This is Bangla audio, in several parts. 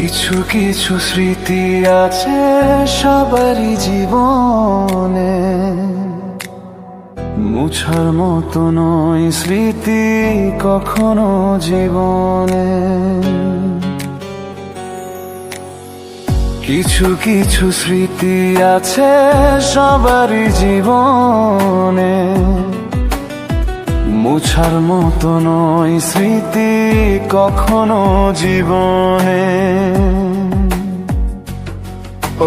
কিছু কিছু স্মৃতি আছে সবারই জীবনে, মুছার মতো নয় স্মৃতি কখনো জীবনে। কিছু কিছু স্মৃতি আছে সবারই জীবনে, মুছার মতো নয় স্মৃতি কখনো জীবনে।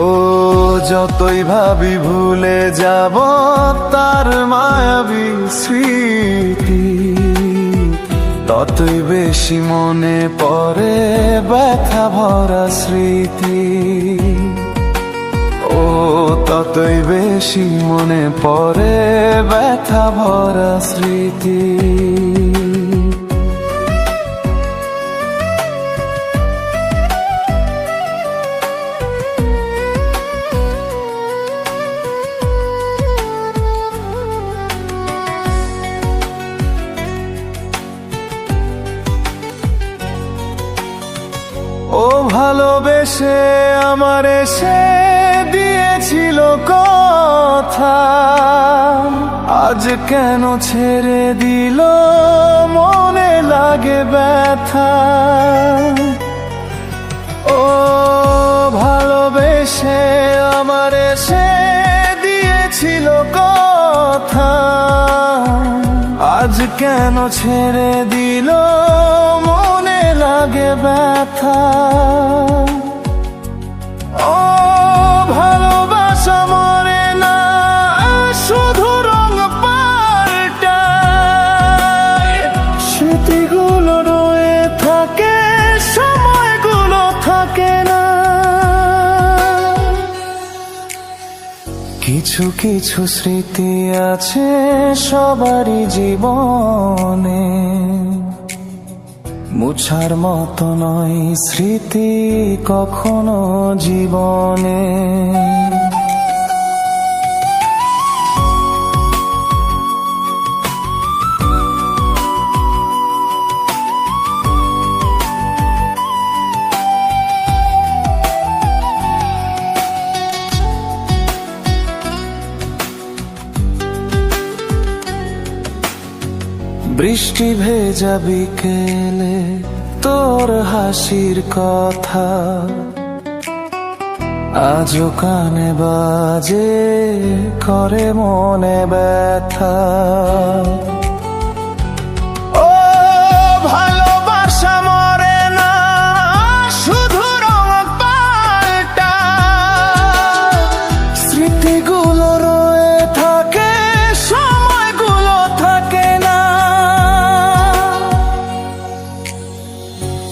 ও যতই ভাবি ভুলে যাব তার মায়াবী স্মৃতি, ততই বেশি মনে পড়ে ব্যথা ভরা স্মৃতি। ও ততই বেশি মনে পড়ে ব্যথা ভরা স্মৃতি। ও ভালোবেসে আমার এসে দিয়েছিল কথা, আজ কেন ছেড়ে দিল মনে লাগে ব্যথা। ও ভালোবেসে আমার এসে দিয়েছিল কথা, আজ কেন ছেড়ে দিল মনে লাগে ব্যথা। ও ভালোবাসা মরে না, শুধু রং পাল্টায়, স্মৃতিগুলো রয়ে থাকে, সময়গুলো থাকে না। কিছু কিছু স্মৃতি আছে সবারই জীবনে, মুছার মতো নয় স্মৃতি কখনো জীবনে। বৃষ্টি ভেজা বিকেলে তোর হাসির কথা আজও কানে বাজে, করে মনে ব্যথা। ও ভালোবাসা মরে না, শুধু রং পাল্টায়, স্মৃতিগুলো রয়ে থাকে, সময়গুলো থাকে না।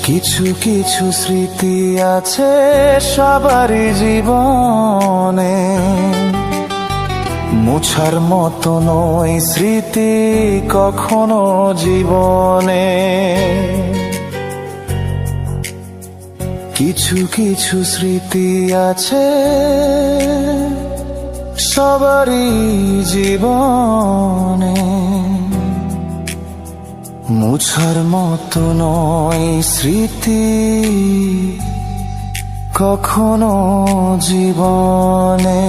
কিছু কিছু স্মৃতি আছে সবারই জীবনে, মুছার মতো নয় স্মৃতি কখনো জীবনে। কিছু কিছু স্মৃতি আছে সবারই জীবনে, মুছার মতো নয় স্মৃতি কখনো জীবনে।